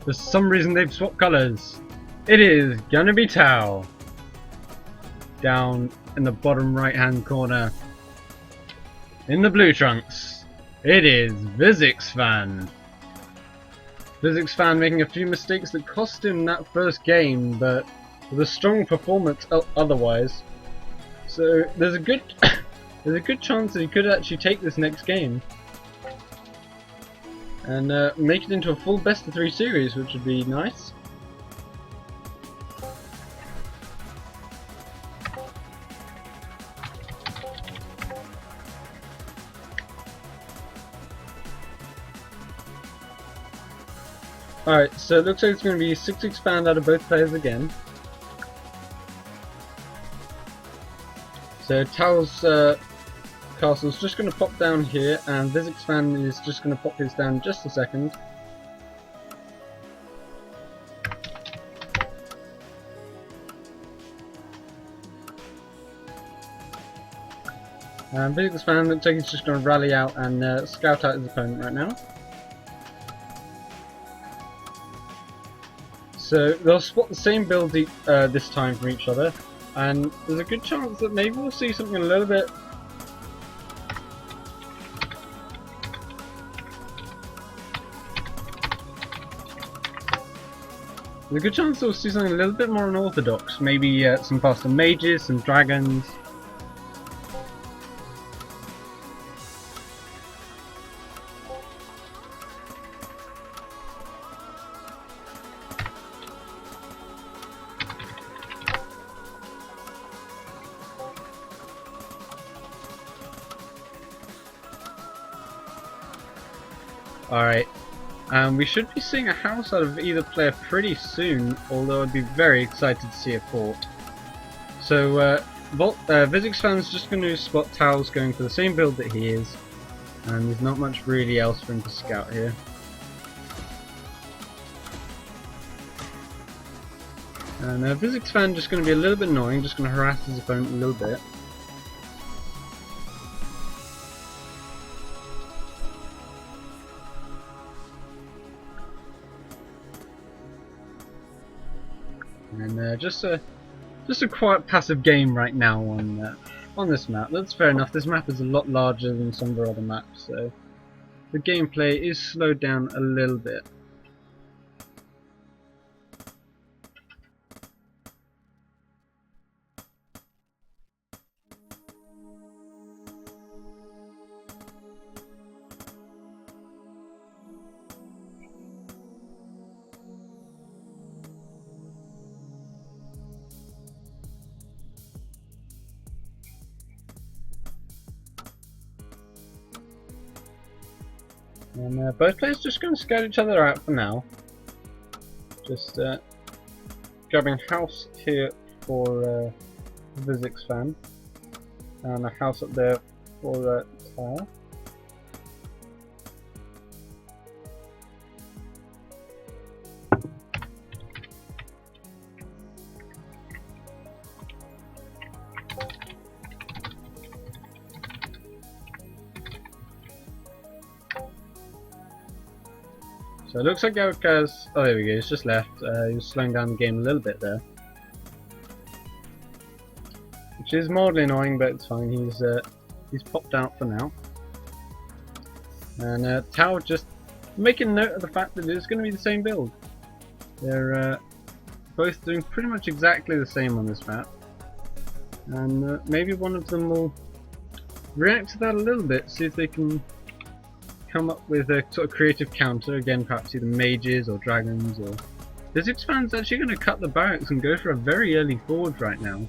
For some reason they've swapped colours. It is gonna be Tao. Down in the bottom right hand corner. In the blue trunks, it is Visixfan. Visixfan making a few mistakes that cost him that first game, but with a strong performance otherwise. So there's a good chance that he could actually take this next game and make it into a full best of 3 series, which would be nice. Alright, so it looks like it's going to be 6 expand out of both players again. So Tao's castle's just going to pop down here, and Visixfan is just going to pop his down in just a second. And Visixfan looks like he's just going to rally out and scout out his opponent right now. So they'll spot the same build this time from each other, and there's a good chance that maybe we'll see something a little bit. There's a good chance that we'll see something a little bit more unorthodox. Maybe some faster mages, some dragons. Alright, we should be seeing a house out of either player pretty soon, although I'd be very excited to see a fort. So, Visixfan's just going to spot Tao's going for the same build that he is, and there's not much really else for him to scout here. And Visixfan just going to be a little bit annoying, just going to harass his opponent a little bit. And just a quiet passive game right now on this map. That's fair enough. This map is a lot larger than some of our other maps, so the gameplay is slowed down a little bit. And both players just going to scout each other out for now. Just grabbing a house here for Visixfan, and a house up there for Tao. So it looks like Gauka's, oh there we go, he's just left. He was slowing down the game a little bit there, which is mildly annoying, but it's fine. He's popped out for now. And Tao just making note of the fact that it's going to be the same build. They're both doing pretty much exactly the same on this map, and maybe one of them will react to that a little bit, see if they can come up with a sort of creative counter. Again, perhaps either mages or dragons, or Visixfan's actually going to cut the barracks and go for a very early forge right now,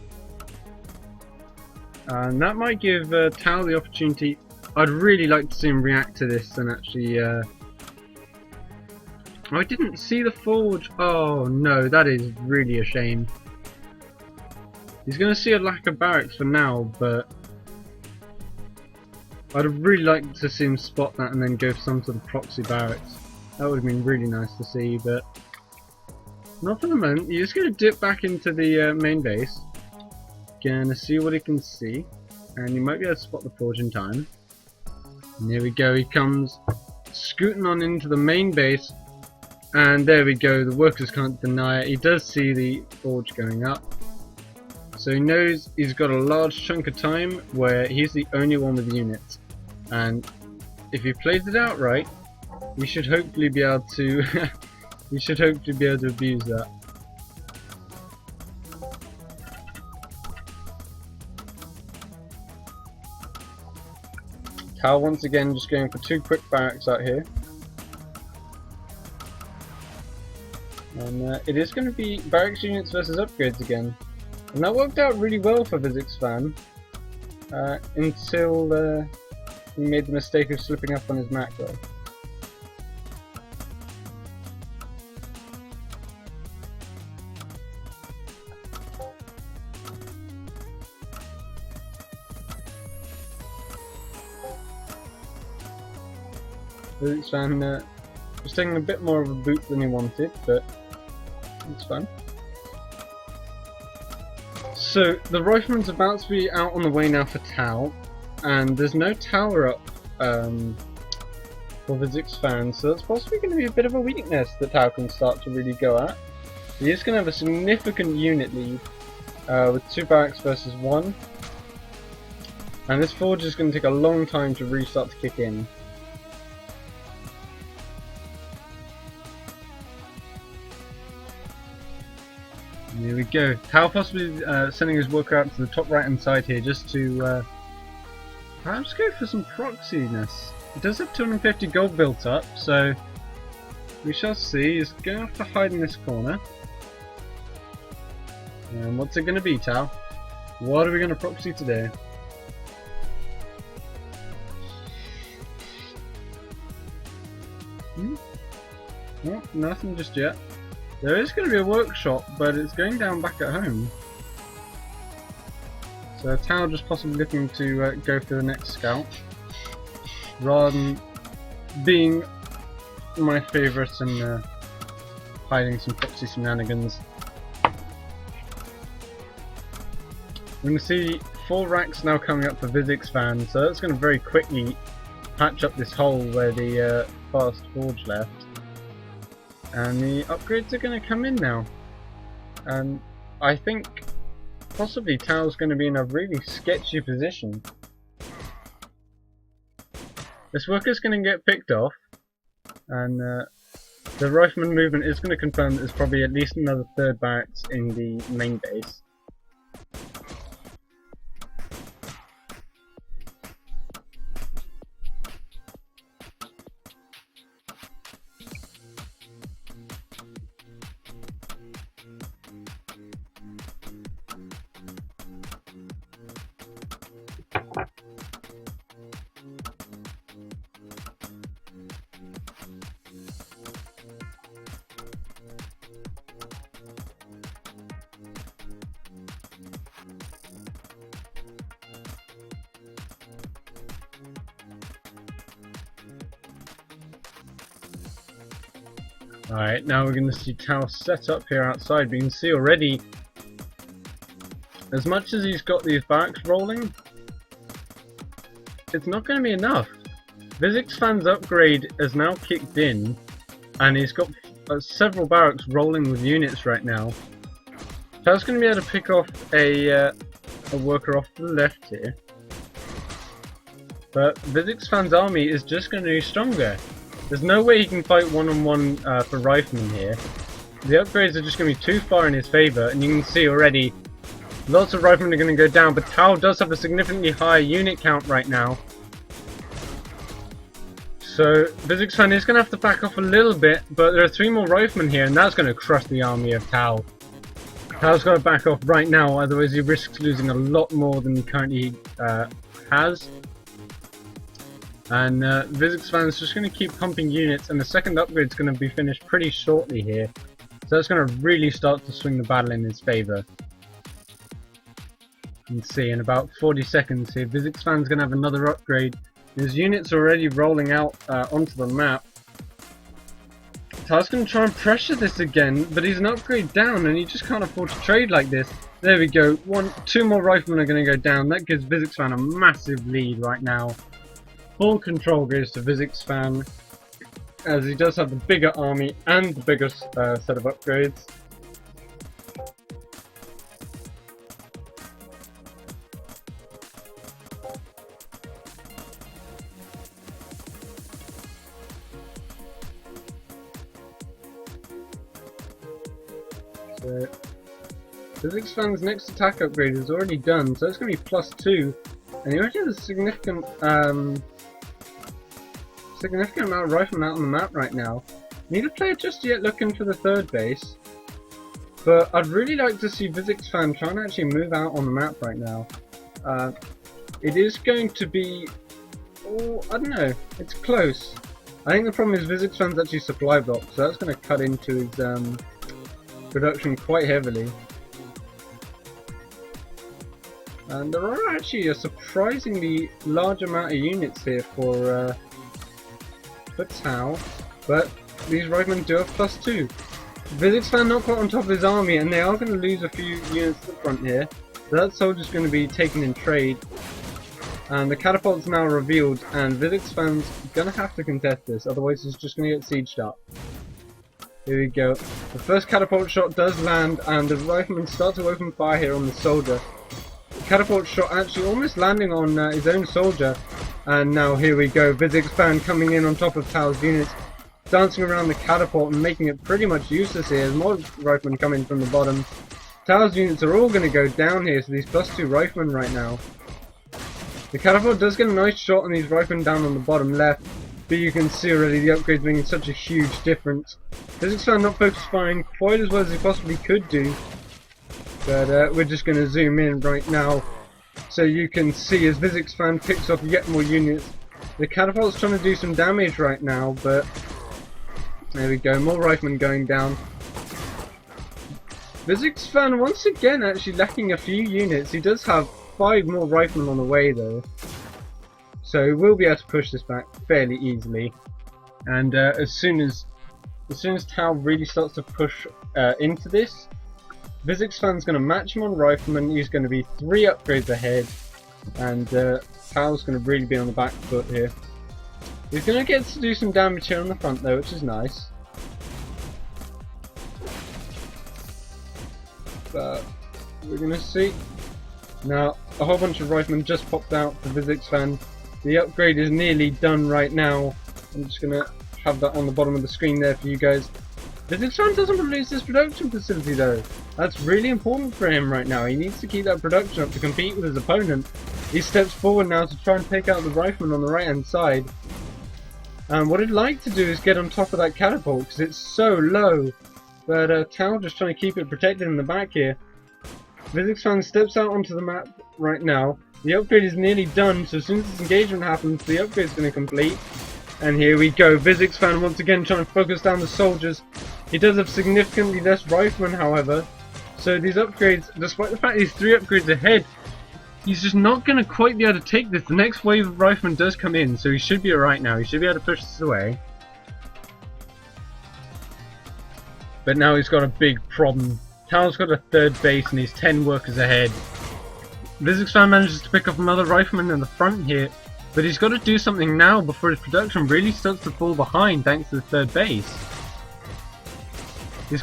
and that might give Tao the opportunity. I'd really like to see him react to this and actually oh, I didn't see the forge. Oh no, that is really a shame. He's going to see a lack of barracks for now, but I'd really like to see him spot that and then go for some sort of proxy barracks. That would have been really nice to see, but not for the moment. He's just going to dip back into the main base, gonna see what he can see, and he might be able to spot the forge in time. And here we go, he comes scooting on into the main base, And there we go, the workers can't deny it. He does see the forge going up. So he knows he's got a large chunk of time where he's the only one with units. And if he plays it out right, he should hopefully be able to he should hopefully be able to abuse that. Cal once again just going for 2 quick barracks out here. And it is going to be barracks units versus upgrades again. And that worked out really well for Visixfan until he made the mistake of slipping up on his macro. Visixfan was taking a bit more of a boot than he wanted, but it's fun. So the rifleman's about to be out on the way now for Tau, and there's no tower up for Visixfan, so that's possibly going to be a bit of a weakness that Tau can start to really go at. He is going to have a significant unit lead with 2 barracks versus 1, and this forge is going to take a long time to really start to kick in. Here we go. Tau possibly sending his worker out to the top right hand side here just to perhaps go for some proxiness. He does have 250 gold built up, so we shall see. He's going to have to hide in this corner. And what's it going to be, Tau? What are we going to proxy today? No, nothing just yet. There is going to be a workshop, but it's going down back at home. So Tau just possibly looking to go for the next scout, rather than being my favourite and hiding some proxy shenanigans. We're going to see 4 racks now coming up for Visixfan, so that's going to very quickly patch up this hole where the fast forge left. And the upgrades are going to come in now, and I think possibly Tau's going to be in a really sketchy position. This worker's going to get picked off, and the rifleman movement is going to confirm that there's probably at least another 3rd barracks in the main base. Alright, now we're going to see Tau set up here outside. We can see already, as much as he's got these barracks rolling, it's not going to be enough. Visixfan's upgrade has now kicked in, and he's got several barracks rolling with units right now. Tau's going to be able to pick off a worker off to the left here, but Visixfan's army is just going to be stronger. There's no way he can fight one-on-one for Rifleman here. The upgrades are just going to be too far in his favour, and you can see already lots of Riflemen are going to go down, but Tau does have a significantly higher unit count right now. So Visixfan is going to have to back off a little bit, but there are 3 more Riflemen here, and that's going to crush the army of Tau. Tau's got to back off right now, otherwise he risks losing a lot more than he currently has. And Visixfan's just going to keep pumping units, and the second upgrade is going to be finished pretty shortly here. So that's going to really start to swing the battle in his favour. You can see in about 40 seconds here, Visixfan's going to have another upgrade. His units are already rolling out onto the map. Tau's going to try and pressure this again, but he's an upgrade down, and he just can't afford to trade like this. There we go, 2 more Riflemen are going to go down. That gives Visixfan a massive lead right now. Full control goes to Visixfan, as he does have the bigger army and the bigger set of upgrades. So, Visixfan's next attack upgrade is already done, so it's going to be +2, and he already has a significant amount of riflemen out on the map right now. Neither player just yet looking for the third base, but I'd really like to see Visixfan try and actually move out on the map right now. It is going to be, I don't know, it's close. I think the problem is Visixfan's actually supply blocked, so that's going to cut into his production quite heavily. And there are actually a surprisingly large amount of units here for Tau, but these riflemen do have +2. Visixfan not quite on top of his army, and they are going to lose a few units at the front here. So that soldier's going to be taken in trade. And the catapult's now revealed, and Visixfan's going to have to contest this, otherwise he's just going to get sieged up. Here we go. The first catapult shot does land, and the riflemen start to open fire here on the soldier. The catapult shot actually almost landing on his own soldier. And now here we go, Visixfan coming in on top of Tau's units, dancing around the catapult and making it pretty much useless here. There's more riflemen coming from the bottom. Tau's units are all going to go down here, so these +2 riflemen right now. The catapult does get a nice shot on these riflemen down on the bottom left, but you can see already the upgrades making such a huge difference. Visixfan not focus firing quite as well as he possibly could do, but we're just going to zoom in right now so you can see as Visixfan picks up yet more units. The catapult's trying to do some damage right now, but there we go, more riflemen going down. Visixfan once again actually lacking a few units. He does have 5 more riflemen on the way though, so we'll be able to push this back fairly easily. And as soon as Tau really starts to push into this, Visixfan's going to match him on riflemen. He's going to be 3 upgrades ahead, and Tau's going to really be on the back foot here. He's going to get to do some damage here on the front though, which is nice. But we're going to see. Now, a whole bunch of riflemen just popped out for Visixfan. The upgrade is nearly done right now. I'm just going to have that on the bottom of the screen there for you guys. Visixfan doesn't want to lose this production facility though. That's really important for him right now. He needs to keep that production up to compete with his opponent. He steps forward now to try and take out the rifleman on the right hand side. And what he'd like to do is get on top of that catapult because it's so low. But Tau just trying to keep it protected in the back here. Visixfan steps out onto the map right now. The upgrade is nearly done, so as soon as this engagement happens, the upgrade is going to complete. And here we go, Visixfan once again trying to focus down the soldiers. He does have significantly less riflemen, however. So these upgrades, despite the fact he's 3 upgrades ahead, he's just not going to quite be able to take this. The next wave of riflemen does come in, so he should be alright now. He should be able to push this away. But now he's got a big problem. Tau's got a 3rd base and he's 10 workers ahead. Visixfan manages to pick up another rifleman in the front here, but he's got to do something now before his production really starts to fall behind thanks to the 3rd base. He's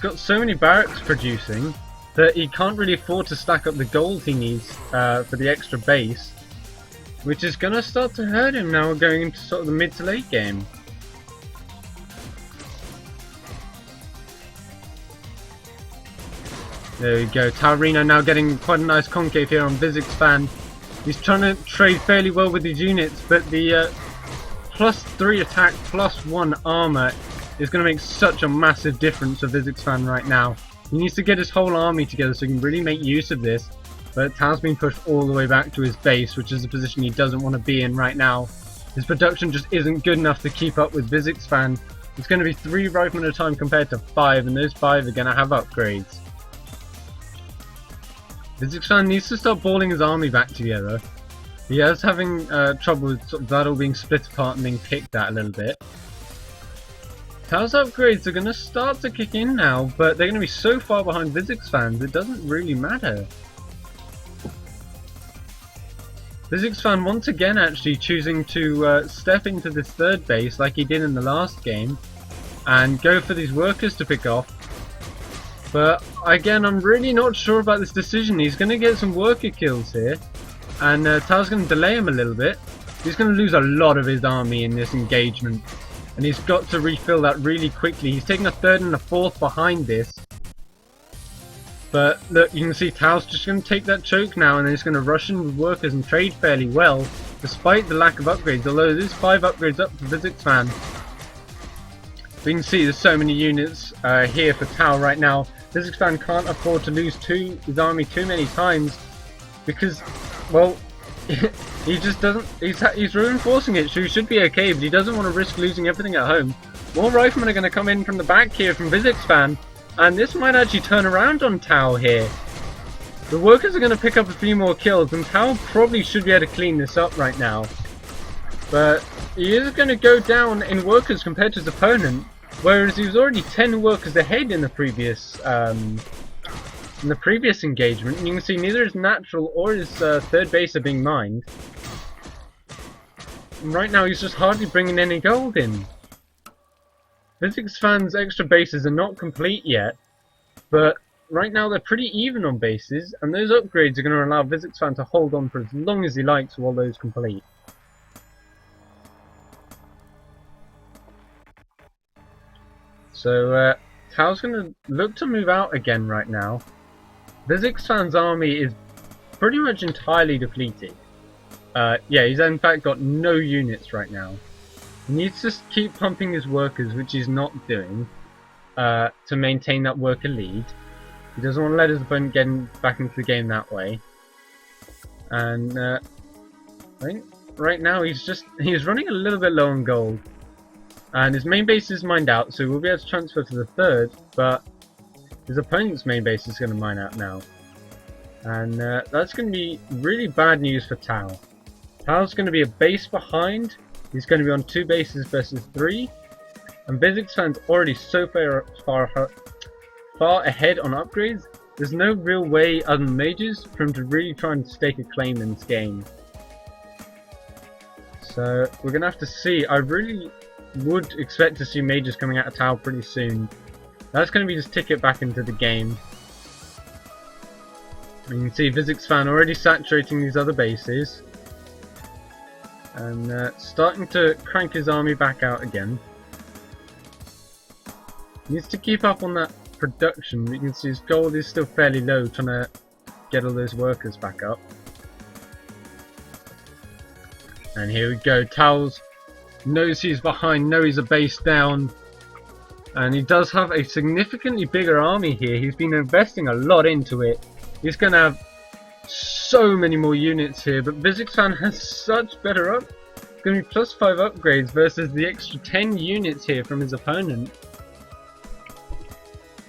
got so many barracks producing that he can't really afford to stack up the gold he needs for the extra base, which is going to start to hurt him now going into sort of the mid to late game. There we go, Taurino now getting quite a nice concave here on Visixfan. He's trying to trade fairly well with his units, but the +3 attack, +1 armor is going to make such a massive difference for Visixfan right now. He needs to get his whole army together so he can really make use of this, but Tau's been pushed all the way back to his base, which is a position he doesn't want to be in right now. His production just isn't good enough to keep up with Visixfan. It's going to be 3 riflemen at a time compared to 5, and those 5 are going to have upgrades. Visixfan needs to start balling his army back together. He is having trouble with sort of that all being split apart and being picked at a little bit. Tau's upgrades are going to start to kick in now, but they're going to be so far behind Visixfan's it doesn't really matter. Visixfan once again actually choosing to step into this third base like he did in the last game and go for these workers to pick off. But again, I'm really not sure about this decision. He's going to get some worker kills here, and Tao's going to delay him a little bit. He's going to lose a lot of his army in this engagement, and he's got to refill that really quickly. He's taking a third and a fourth behind this. But look, you can see Tao's just going to take that choke now, and then he's going to rush in with workers and trade fairly well, despite the lack of upgrades, although there's 5 upgrades up for Visixfan. We can see there's so many units here for Tao right now. Visixfan can't afford to lose his army too many times, because, well, he just doesn't. He's reinforcing it, so he should be okay, but he doesn't want to risk losing everything at home. More riflemen are going to come in from the back here from Visixfan, and this might actually turn around on Tao here. The workers are going to pick up a few more kills, and Tao probably should be able to clean this up right now. But he is going to go down in workers compared to his opponent, whereas he was already 10 workers ahead in the previous engagement. And you can see neither his natural or his third base are being mined. And right now he's just hardly bringing any gold in. Visixfan's extra bases are not complete yet, but right now they're pretty even on bases, and those upgrades are going to allow Visixfan to hold on for as long as he likes while those complete. So Tao's going to look to move out again right now. Visixfan's army is pretty much entirely depleted. Yeah, he's in fact got no units right now. He needs to keep pumping his workers, which he's not doing, to maintain that worker lead. He doesn't want to let his opponent get back into the game that way. And I think right now he's running a little bit low on gold. And his main base is mined out, so we'll be able to transfer to the third, but his opponent's main base is going to mine out now. And that's going to be really bad news for Tao. Tao's going to be a base behind. He's going to be on 2 bases versus 3. And Visixfan's already so far ahead on upgrades. There's no real way other than mages for him to really try and stake a claim in this game. So we're going to have to see. I really would expect to see mages coming out of Tao pretty soon. That's going to be his ticket back into the game. And you can see Visixfan already saturating these other bases. And starting to crank his army back out again. He needs to keep up on that production. You can see his gold is still fairly low, trying to get all those workers back up. And here we go, Tao's knows he's behind, knows he's a base down, and he does have a significantly bigger army here. He's been investing a lot into it. He's going to have so many more units here, but Visixfan has such better up. It's going to be plus 5 upgrades versus the extra 10 units here from his opponent.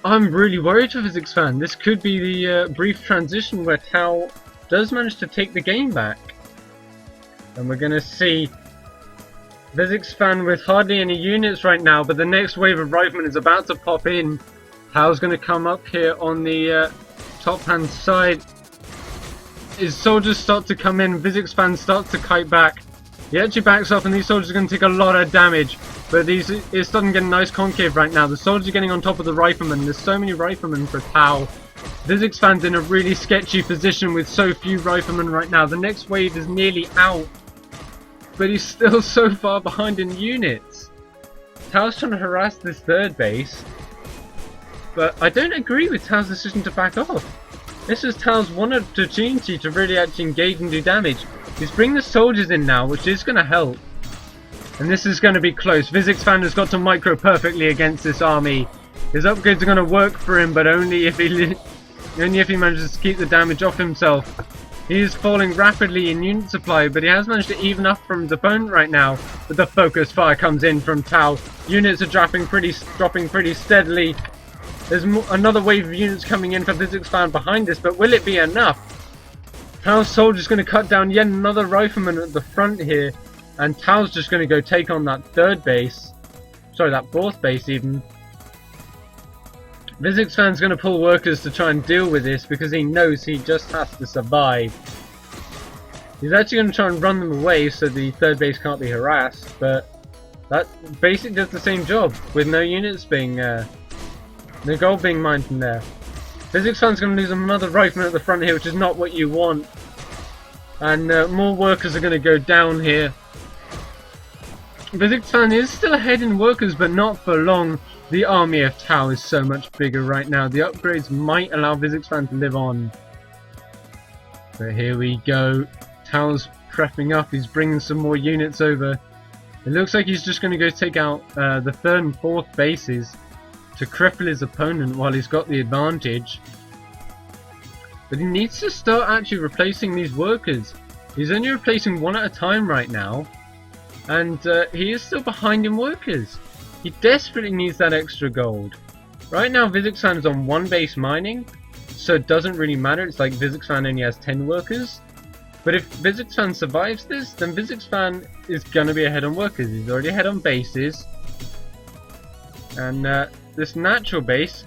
I'm really worried for Visixfan. This could be the brief transition where Tao does manage to take the game back. And we're going to see Visixfan with hardly any units right now, but the next wave of riflemen is about to pop in. Tao's going to come up here on the top hand side. His soldiers start to come in, Visixfan starts to kite back. He actually backs off, and these soldiers are going to take a lot of damage. But he's starting to get a nice concave right now. The soldiers are getting on top of the riflemen. There's so many riflemen for Tao. Visixfan's in a really sketchy position with so few riflemen right now. The next wave is nearly out, but he's still so far behind in units. Tao's trying to harass this third base, but I don't agree with Tao's decision to back off. This is Tao's one opportunity to really actually engage and do damage. He's bringing the soldiers in now, which is going to help. And this is going to be close. Visixfan has got to micro perfectly against this army. His upgrades are going to work for him, but only if he manages to keep the damage off himself. He is falling rapidly in unit supply, but he has managed to even up from his opponent right now. But the focus fire comes in from Tao. Units are dropping pretty steadily. There's another wave of units coming in for Visixfan behind this, but will it be enough? Tao's soldier's going to cut down yet another rifleman at the front here, and Tao's just going to go take on that third base. Sorry, that fourth base even. Visixfan's going to pull workers to try and deal with this because he knows he just has to survive. He's actually going to try and run them away so the third base can't be harassed, but that basically does the same job with no units being, no gold being mined from there. Visixfan's going to lose another rifleman at the front here, which is not what you want. And more workers are going to go down here. Visixfan is still ahead in workers, but not for long. The army of Tau is so much bigger right now. The upgrades might allow Visixfan to live on. But here we go. Tau's prepping up. He's bringing some more units over. It looks like he's just going to go take out the third and fourth bases to cripple his opponent while he's got the advantage. But he needs to start actually replacing these workers. He's only replacing one at a time right now. And he is still behind in workers. He desperately needs that extra gold. Right now Visixfan is on one base mining, so it doesn't really matter. It's like Visixfan only has 10 workers. But if Visixfan survives this, then Visixfan is going to be ahead on workers. He's already ahead on bases. And this natural base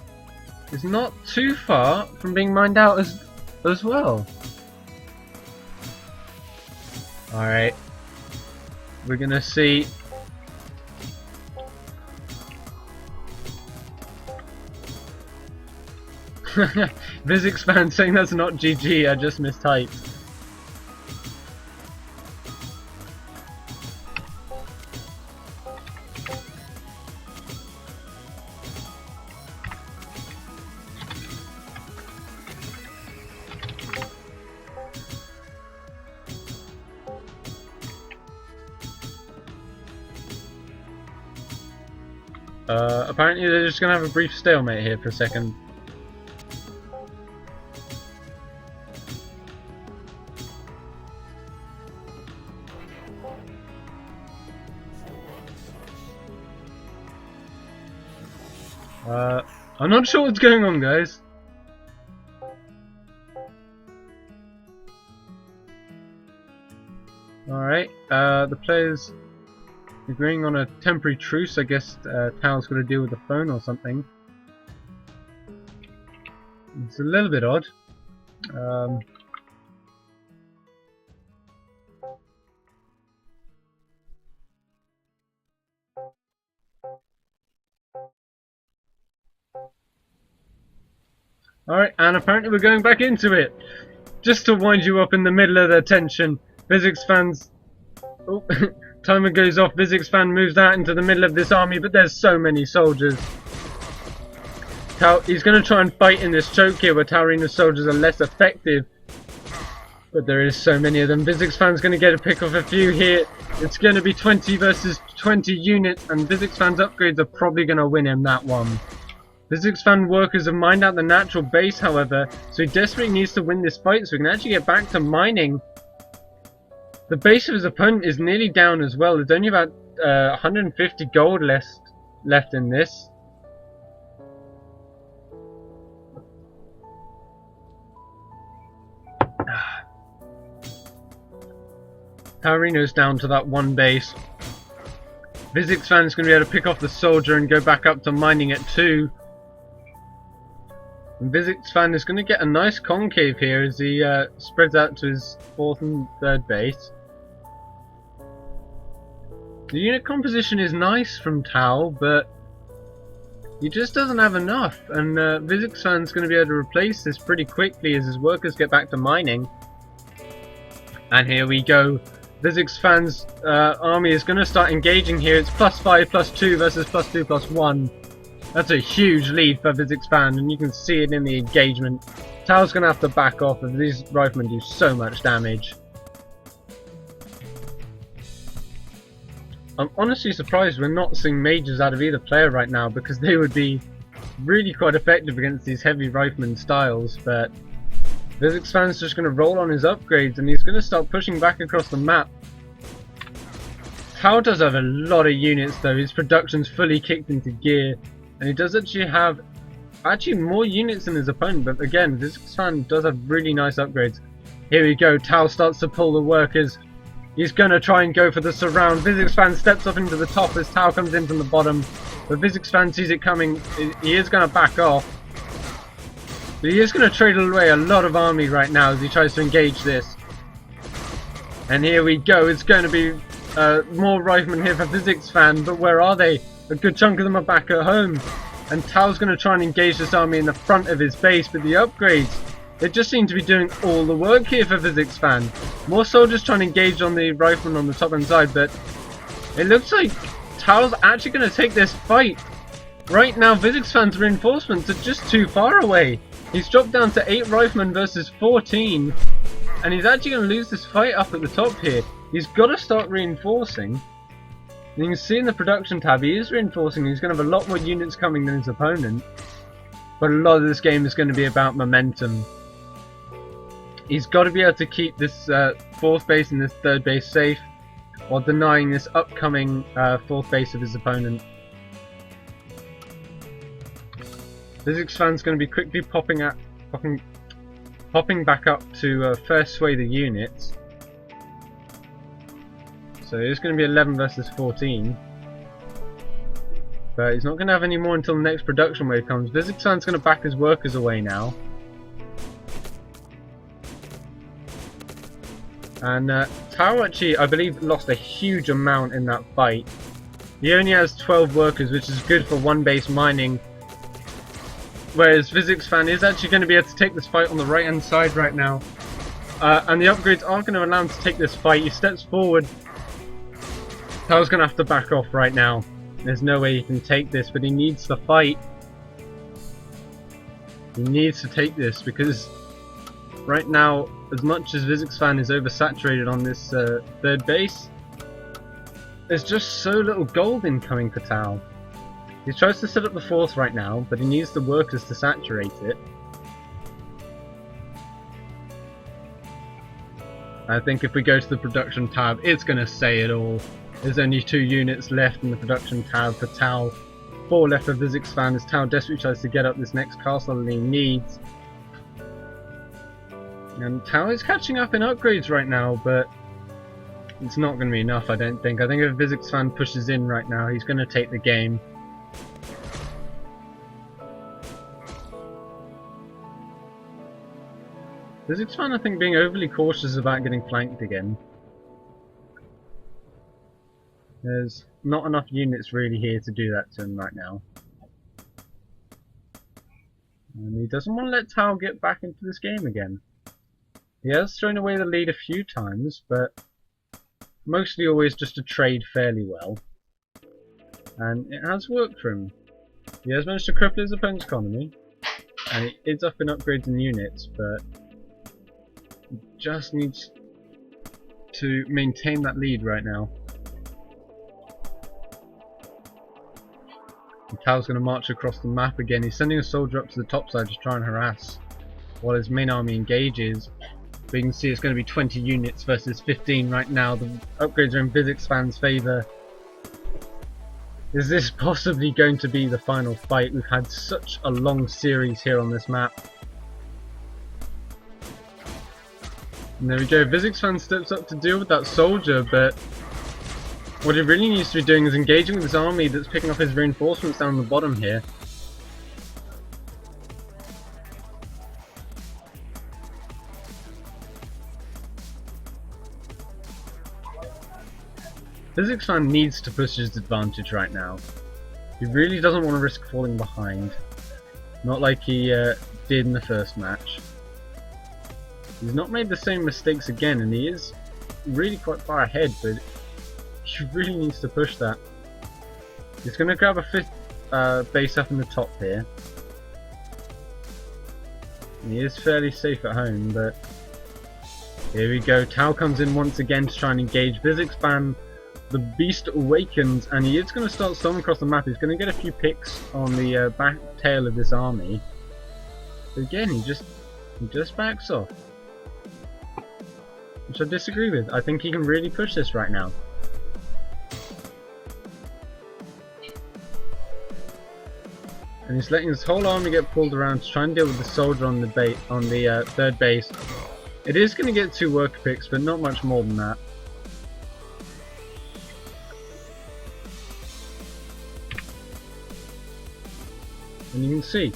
is not too far from being mined out as well. Alright. We're going to see... Visixfan saying that's not GG, I just mistyped. Apparently they're just going to have a brief stalemate here for a second. I'm not sure what's going on, guys. Alright, the players agreeing on a temporary truce. I guess Tao's got to deal with the phone or something. It's a little bit odd. Alright, and apparently we're going back into it. Just to wind you up in the middle of the tension, Visixfan's... Oh, timer goes off. Visixfan moves out into the middle of this army, but there's so many soldiers. He's going to try and fight in this choke here where Taurina's soldiers are less effective. But there is so many of them. Visixfan's going to get a pick off a few here. It's going to be 20 versus 20 units, and Visixfan's upgrades are probably going to win him that one. Visixfan workers have mined out the natural base, however, so he desperately needs to win this fight so he can actually get back to mining. The base of his opponent is nearly down as well. There's only about 150 gold left in this. Taurino's down to that one base. Visixfan's going to be able to pick off the soldier and go back up to mining at 2. And Visixfan is going to get a nice concave here as he spreads out to his 4th and 3rd base. The unit composition is nice from Tau, but he just doesn't have enough. And Visixfan's going to be able to replace this pretty quickly as his workers get back to mining. And here we go. Visixfan's army is going to start engaging here. It's +5, +2 versus +2, +1. That's a huge lead for Visixfan, and you can see it in the engagement. Tau's going to have to back off as these riflemen do so much damage. I'm honestly surprised we're not seeing mages out of either player right now, because they would be really quite effective against these heavy rifleman styles, but Visixfan's just going to roll on his upgrades and he's going to start pushing back across the map. Tau does have a lot of units though. His production's fully kicked into gear, and he does actually have more units than his opponent, but again, Visixfan does have really nice upgrades. Here we go, Tau starts to pull the workers. He's going to try and go for the surround. Visixfan steps up into the top as Tau comes in from the bottom, but Visixfan sees it coming. He is going to back off. But he is going to trade away a lot of army right now as he tries to engage this. And here we go, it's going to be more riflemen here for Visixfan, but where are they? A good chunk of them are back at home. And Tao's going to try and engage this army in the front of his base, but the upgrades, they just seem to be doing all the work here for Visixfan. More soldiers trying to engage on the riflemen on the top hand side, but it looks like Tao's actually going to take this fight. Right now, Visixfan's reinforcements are just too far away. He's dropped down to 8 riflemen versus 14, and he's actually going to lose this fight up at the top here. He's got to start reinforcing. And you can see in the production tab, he is reinforcing. He's going to have a lot more units coming than his opponent. But a lot of this game is going to be about momentum. He's got to be able to keep this 4th base and this 3rd base safe, while denying this upcoming 4th base of his opponent. Visixfan's going to be quickly popping back up to first sway the units. So it's going to be 11 versus 14. But he's not going to have any more until the next production wave comes. Visixfan's going to back his workers away now. And Tao actually, I believe, lost a huge amount in that fight. He only has 12 workers, which is good for 1 base mining. Whereas Visixfan is actually going to be able to take this fight on the right hand side right now. And the upgrades aren't going to allow him to take this fight. He steps forward. Tao's going to have to back off right now. There's no way he can take this, but he needs to fight. He needs to take this because right now, as much as Visixfan is oversaturated on this 3rd base, there's just so little gold incoming for Tao. He tries to set up the 4th right now, but he needs the workers to saturate it. I think if we go to the production tab, it's going to say it all. There's only 2 units left in the production tab for Tao. 4 left for Visixfan as Tao desperately tries to get up this next castle that he needs. And Tao is catching up in upgrades right now, but it's not going to be enough, I don't think. I think if Visixfan pushes in right now, he's going to take the game. Visixfan, I think, being overly cautious about getting flanked again. There's not enough units really here to do that to him right now. And he doesn't want to let Tao get back into this game again. He has thrown away the lead a few times, but mostly always just to trade fairly well. And it has worked for him. He has managed to cripple his opponent's economy, and he is up in upgrades and units, but he just needs to maintain that lead right now. And Tao's going to march across the map again. He's sending a soldier up to the top side to try and harass while his main army engages. But you can see it's going to be 20 units versus 15 right now. The upgrades are in Visixfan's favour. Is this possibly going to be the final fight? We've had such a long series here on this map. And there we go. Visixfan steps up to deal with that soldier, but what he really needs to be doing is engaging with his army that's picking up his reinforcements down the bottom here. Visixfan needs to push his advantage right now. He really doesn't want to risk falling behind. Not like he did in the first match. He's not made the same mistakes again, and he is really quite far ahead, but he really needs to push that. He's going to grab a 5th base up in the top here. And he is fairly safe at home, but here we go. Tao comes in once again to try and engage Visixfan. The beast awakens, and he is going to start storming across the map. He's going to get a few picks on the back tail of this army. But again, he just backs off, which I disagree with. I think he can really push this right now. And he's letting his whole army get pulled around to try and deal with the soldier on the 3rd base. It is going to get 2 worker picks, but not much more than that. And you can see,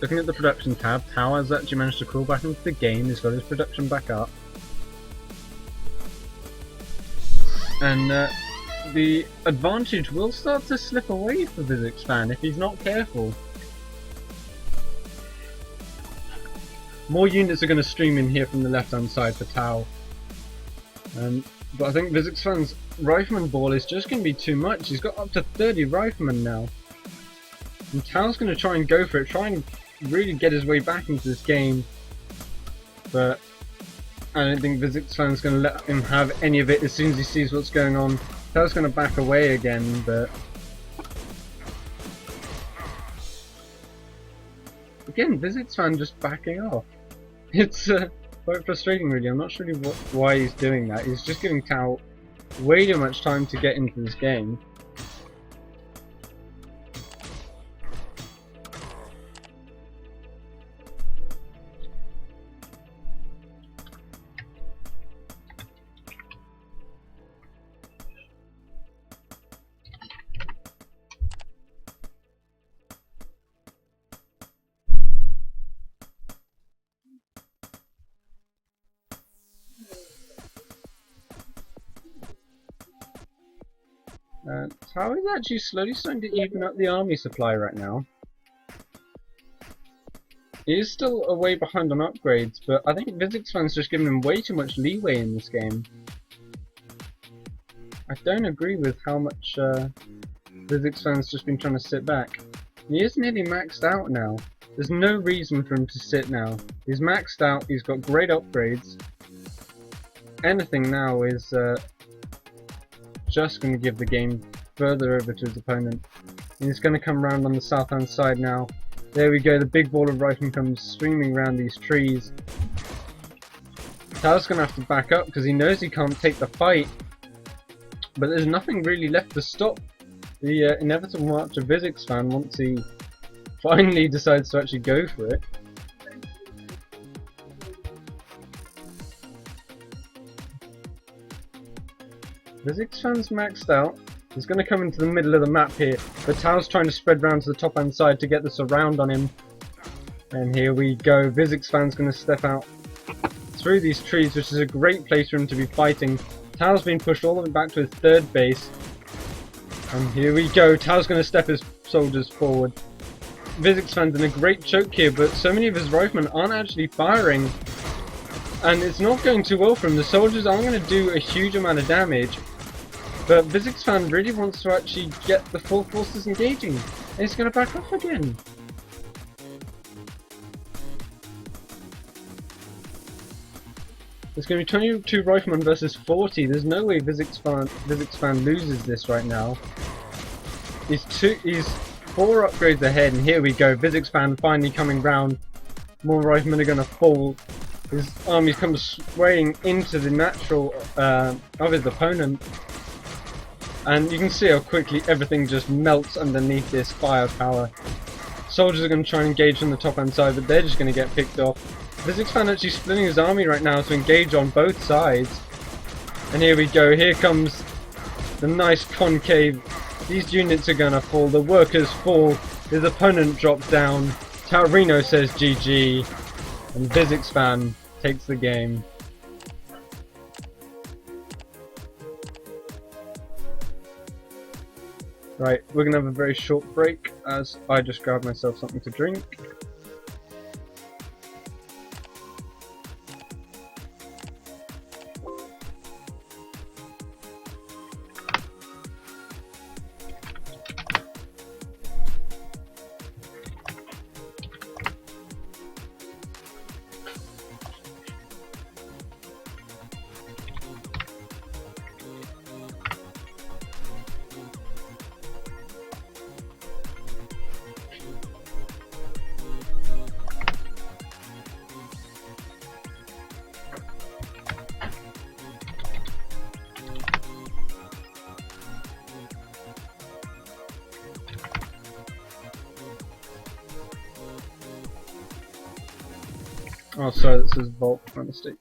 looking at the production tab, Tao has actually managed to crawl back into the game. He's got his production back up. And the advantage will start to slip away for Visixfan if he's not careful. More units are going to stream in here from the left hand side for Tau. But I think Visixfan's Rifleman ball is just going to be too much. He's got up to 30 Riflemen now. And Tau's going to try and go for it, try and really get his way back into this game. But I don't think Visixfan's going to let him have any of it as soon as he sees what's going on. Tau's going to back away again, but again, Visixfan just backing off. It's quite frustrating, really. I'm not sure why he's doing that. He's just giving Tau way too much time to get into this game. Tau is actually slowly starting to even up the army supply right now. He is still a way behind on upgrades, but I think Visixfan's just giving him way too much leeway in this game. I don't agree with how much Visixfan's just been trying to sit back. He is nearly maxed out now. There's no reason for him to sit now. He's maxed out, he's got great upgrades. Anything now is just going to give the game further over to his opponent. And he's going to come around on the south hand side now. There we go, the big ball of riflemen comes streaming around these trees. Tau's going to have to back up because he knows he can't take the fight. But there's nothing really left to stop the inevitable march of Visixfan once he finally decides to actually go for it. Visixfan's maxed out. He's going to come into the middle of the map here, but Tau's trying to spread round to the top hand side to get the surround on him. And here we go, Visixfan's going to step out through these trees, which is a great place for him to be fighting. Tau's been pushed all the way back to his third base. And here we go, Tau's going to step his soldiers forward. Visixfan's in a great choke here, but so many of his riflemen aren't actually firing. And it's not going too well for him. The soldiers aren't going to do a huge amount of damage. But Visixfan really wants to actually get the full forces engaging. And he's going to back off again. There's going to be 22 riflemen versus 40. There's no way Visixfan loses this right now. He's 4 upgrades ahead, and here we go. Visixfan finally coming round. More riflemen are going to fall. His armies come swaying into the natural of his opponent. And you can see how quickly everything just melts underneath this firepower. Soldiers are going to try and engage on the top hand side, but they're just going to get picked off. Visixfan actually splitting his army right now to engage on both sides. And here we go, here comes the nice concave. These units are going to fall, the workers fall, his opponent drops down. Taurino says GG, and Visixfan takes the game. Right, we're going to have a very short break as I just grab myself something to drink. Oh, sorry, this is Vault, my mistake.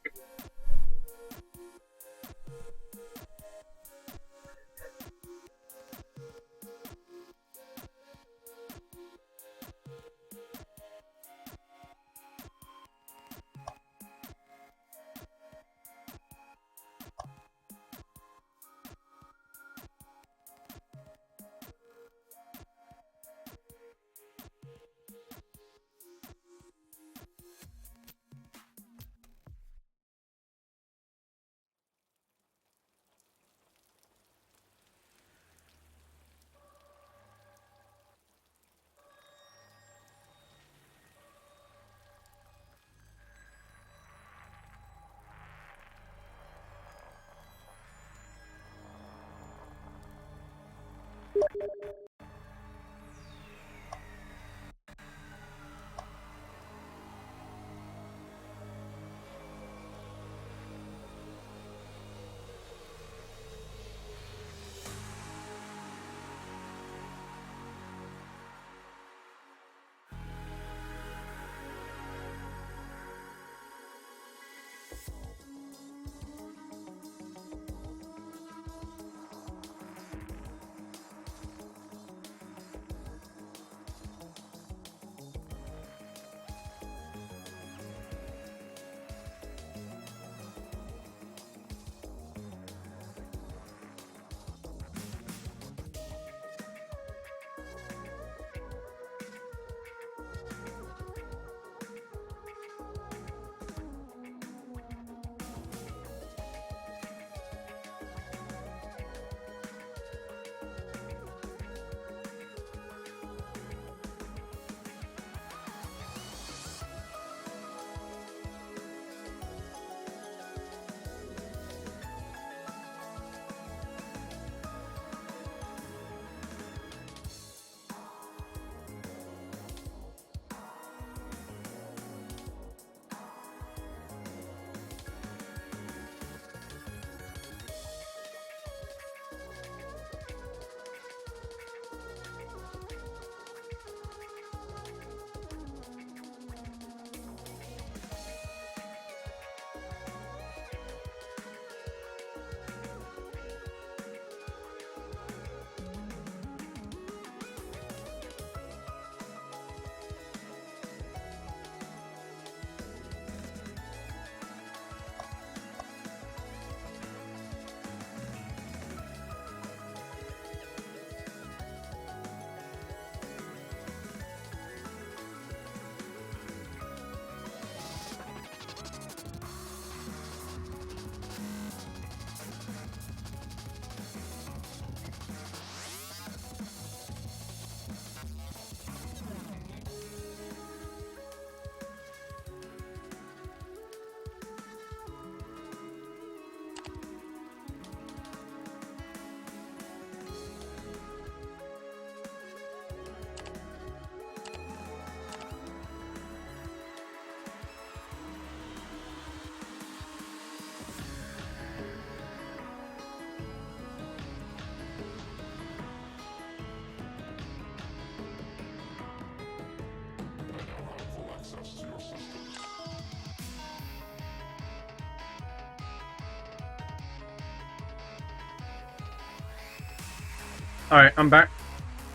Alright, I'm back.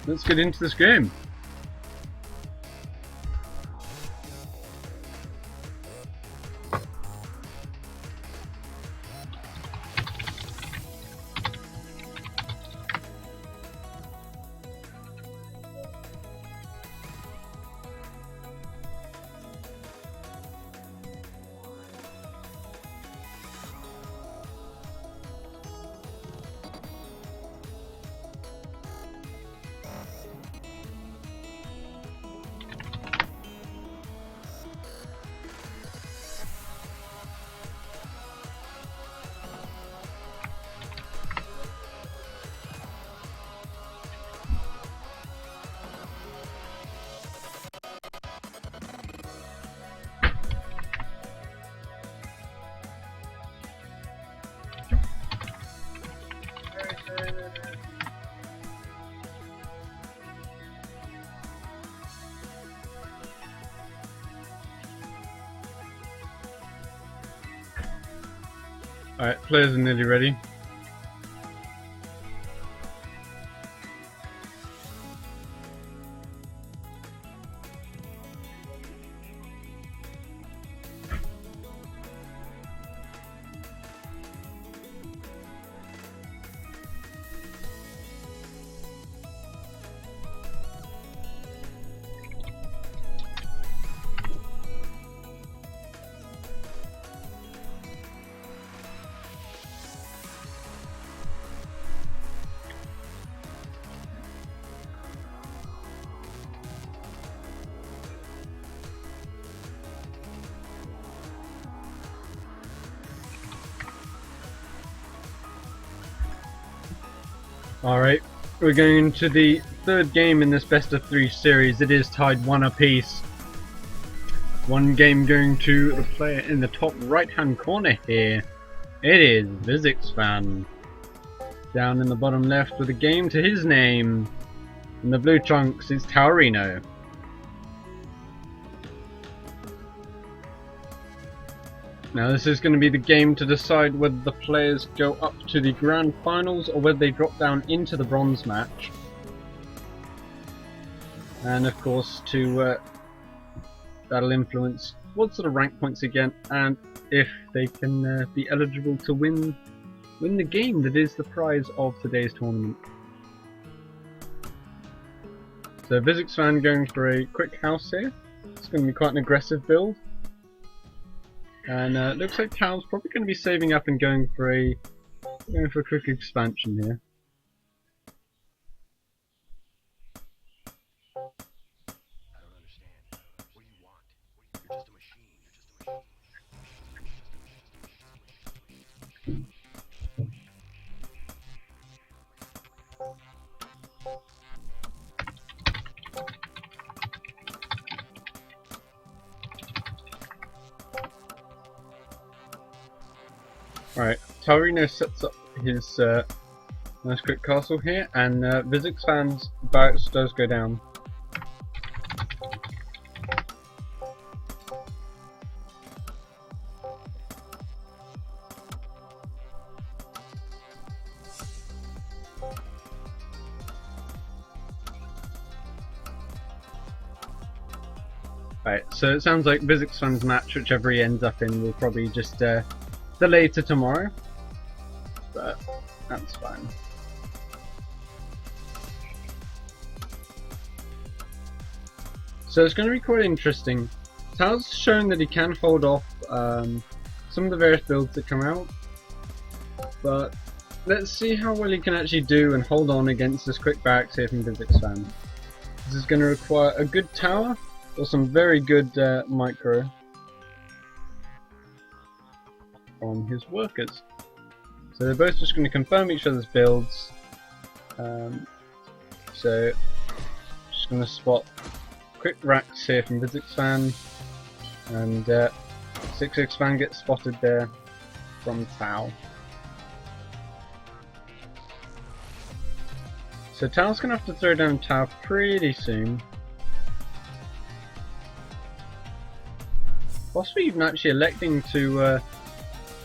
Let's get into this game. Alright, players are nearly ready. Alright, we're going into the third game in this best of 3 series. It is tied 1 apiece. One game going to the player in the top right hand corner here. It is Visixfan. Down in the bottom left with a game to his name. In the blue trunks is Taurino. Now this is going to be the game to decide whether the players go up to the grand finals or whether they drop down into the bronze match. And of course that'll influence what sort of rank points again and if they can be eligible to win the game that is the prize of today's tournament. So Visixfan going for a quick house here. It's going to be quite an aggressive build. And it looks like Tal's probably going to be saving up and going for a quick expansion here. Right, Taurino sets up his nice quick castle here, and Visixfan's bouts does go down. Right, so it sounds like Visixfan's match, whichever he ends up in, will probably just delay to tomorrow, but that's fine. So it's going to be quite interesting. Tal's shown that he can hold off some of the various builds that come out, but let's see how well he can actually do and hold on against this quick backs here from Visixfan. This is going to require a good tower or some very good micro on his workers. So they're both just going to confirm each other's builds. So just going to spot quick racks here from Visixfan, and Visixfan gets spotted there from Tao. So Tao's going to have to throw down Tao pretty soon. Possibly even actually electing to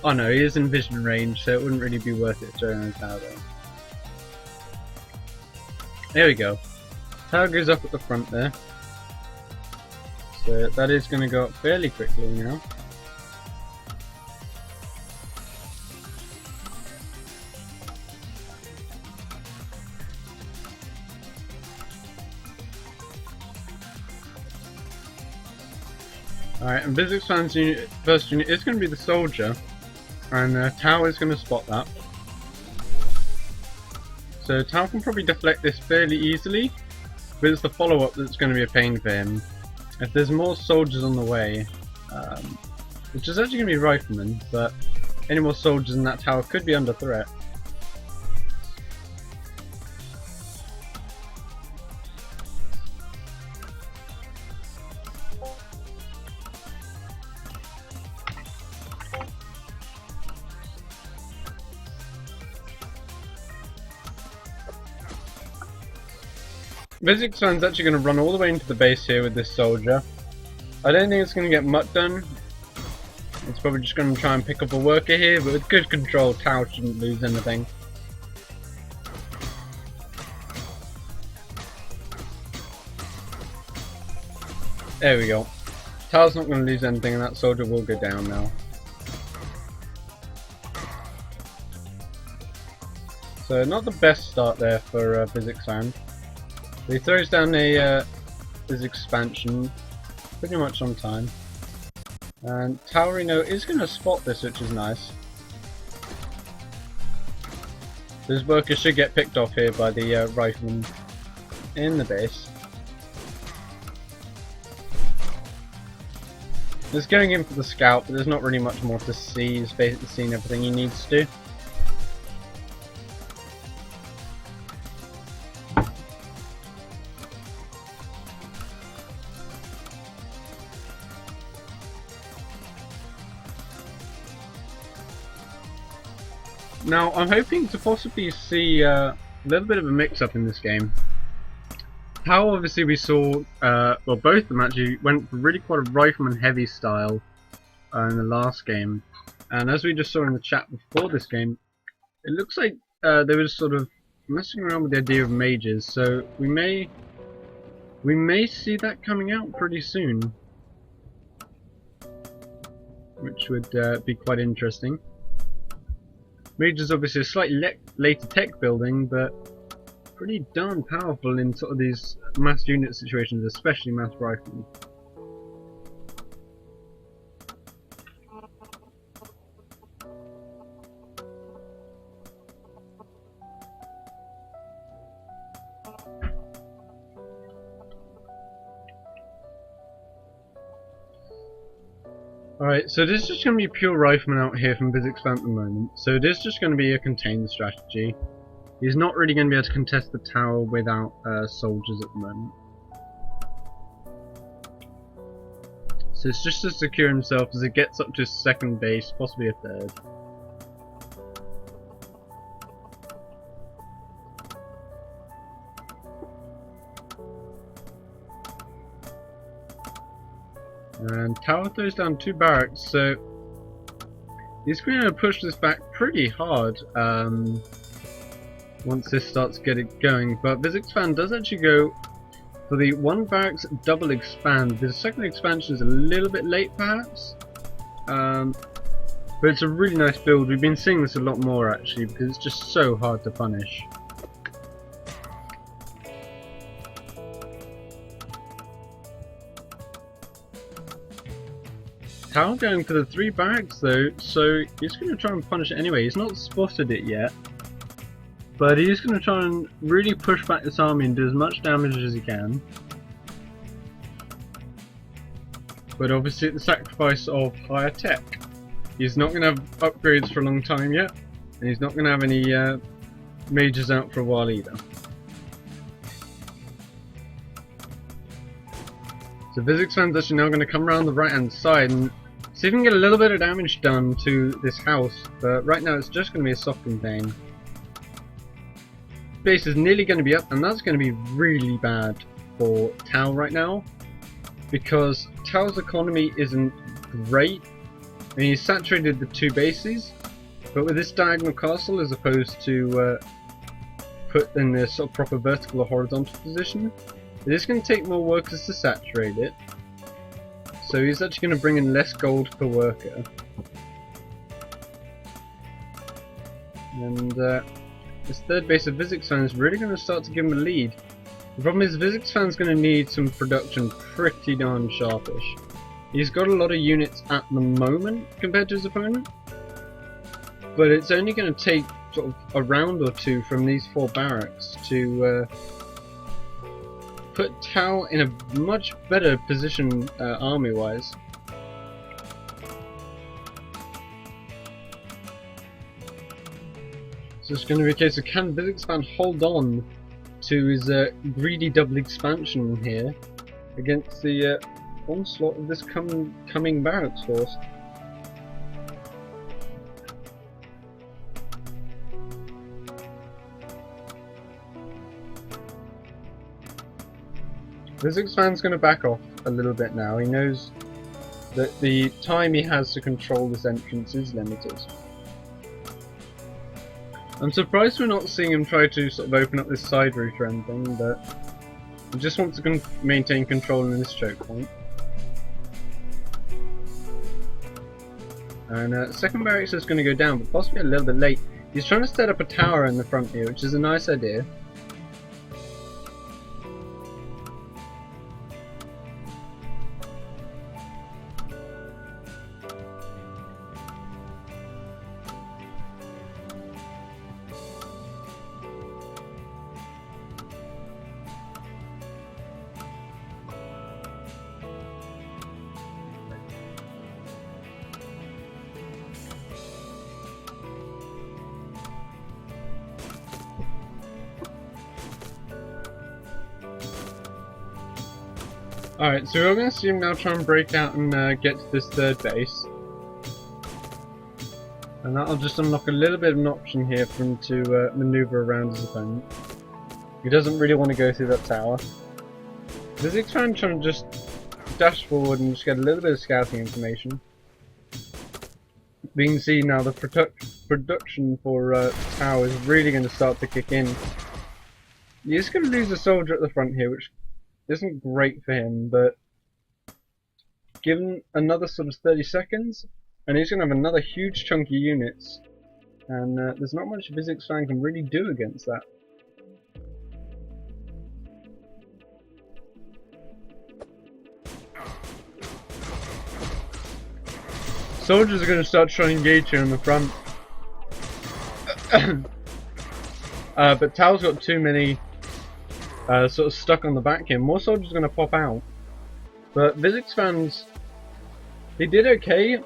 oh no, he is in vision range, so it wouldn't really be worth it throwing a tower though. There we go. Tower goes up at the front there. So that is going to go up fairly quickly now. Alright, and Visixfan's first unit is going to be the soldier, and Tau is going to spot that. So Tau can probably deflect this fairly easily, but it's the follow-up that's going to be a pain for him. If there's more soldiers on the way, which is actually going to be riflemen, but any more soldiers in that tower could be under threat. Visixfan's actually going to run all the way into the base here with this soldier. I don't think it's going to get much done. It's probably just going to try and pick up a worker here, but with good control, Tau shouldn't lose anything. There we go. Tau's not going to lose anything, and that soldier will go down now. So not the best start there for Visixfan. He throws down his expansion pretty much on time, and Taurino is going to spot this, which is nice. This worker should get picked off here by the rifleman in the base. He's going in for the scout, but there's not really much more to see. He's basically seen everything he needs to. Now, I'm hoping to possibly see a little bit of a mix-up in this game. How obviously we saw, well, both of them actually went for really quite a rifleman-heavy style in the last game, and as we just saw in the chat before this game, it looks like they were sort of messing around with the idea of mages. So we may see that coming out pretty soon, which would be quite interesting. Mage is obviously a slightly later tech building, but pretty darn powerful in sort of these mass unit situations, especially mass rifling. Alright, so this is just going to be pure rifleman out here from Visixfan at the moment, so it is just going to be a contained strategy. He's not really going to be able to contest the tower without soldiers at the moment. So it's just to secure himself as it gets up to his second base, possibly a third. And tower throws down 2 barracks, so he's going to push this back pretty hard once this starts getting going. But Visixfan does actually go for the 1 barracks double expand. The second expansion is a little bit late perhaps, but it's a really nice build. We've been seeing this a lot more actually because it's just so hard to punish. Tau going for the 3 barracks though, so he's going to try and punish it anyway. He's not spotted it yet, but he's going to try and really push back this army and do as much damage as he can. But obviously at the sacrifice of higher tech. He's not going to have upgrades for a long time yet, and he's not going to have any mages out for a while either. So Visixfan's actually now going to come around the right hand side and see if we can get a little bit of damage done to this house, but right now it's just going to be a soft contain. Base is nearly going to be up, and that's going to be really bad for Tau right now, because Tau's economy isn't great. I mean, he's saturated the 2 bases, but with this diagonal castle as opposed to put in the sort of proper vertical or horizontal position. It is going to take more workers to saturate it, so he's actually going to bring in less gold per worker. And this third base of Visixfan is really going to start to give him a lead. The problem is Visixfan's going to need some production pretty darn sharpish. He's got a lot of units at the moment compared to his opponent, but it's only going to take sort of a round or two from these 4 barracks to put Tau in a much better position army-wise. So it's going to be a case of, can Visixfan hold on to his greedy double expansion here against the onslaught of this coming barracks force? Visixfan's going to back off a little bit now. He knows that the time he has to control this entrance is limited. I'm surprised we're not seeing him try to sort of open up this side route or anything, but he just wants to maintain control in this choke point. And second barracks is going to go down, but possibly a little bit late. He's trying to set up a tower in the front here, which is a nice idea. Alright, so we're going to see him now try and break out and get to this third base. And that'll just unlock a little bit of an option here for him to maneuver around his opponent. He doesn't really want to go through that tower. Visixfan trying to just dash forward and just get a little bit of scouting information. We can see now the production for Tau is really going to start to kick in. He's going to lose a soldier at the front here, which isn't great for him, but given another sort of 30 seconds, and he's going to have another huge chunk of units, and there's not much Visixfan can really do against that. Soldiers are going to start trying to engage here in the front, but Tau's got too many sort of stuck on the back here. More soldiers are going to pop out, but Visixfan's, he did okay.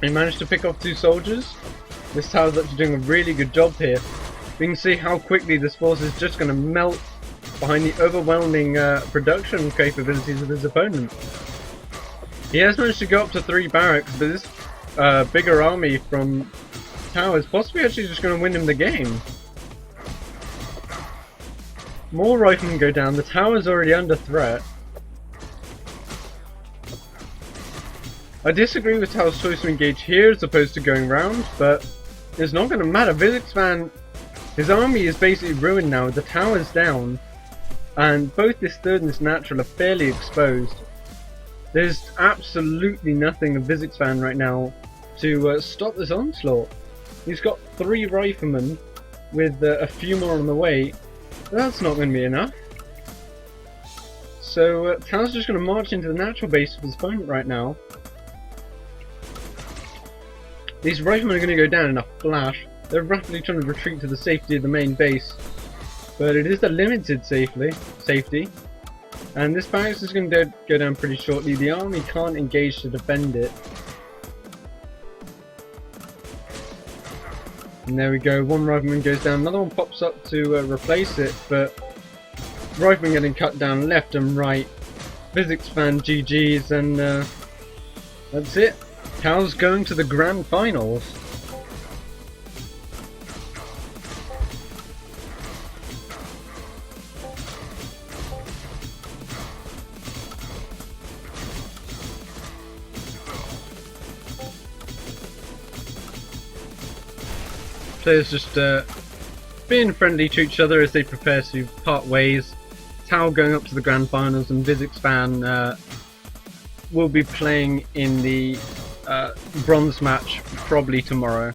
He managed to pick off 2 soldiers. This tower's actually doing a really good job here. We can see how quickly this force is just going to melt behind the overwhelming production capabilities of his opponent. He has managed to go up to 3 barracks, but this bigger army from Tau is possibly actually just going to win him the game. More riflemen go down, the tower's already under threat. I disagree with Tau's choice to engage here as opposed to going round, but it's not going to matter. Visixfan, his army is basically ruined now, the tower's down, and both this third and this natural are fairly exposed. There's absolutely nothing of Visixfan right now to stop this onslaught. He's got 3 riflemen with a few more on the way. That's not going to be enough. So Tau's just going to march into the natural base of his opponent right now. These riflemen are going to go down in a flash. They're rapidly trying to retreat to the safety of the main base, but it is a limited safety. And this barracks is going to go down pretty shortly. The army can't engage to defend it. And there we go, 1 rifleman goes down, another one pops up to replace it, but riflemen getting cut down left and right. Visixfan GG's, and that's it. Tau's going to the grand finals. Players just being friendly to each other as they prepare to part ways. Tao going up to the grand finals, and Visixfan will be playing in the bronze match probably tomorrow.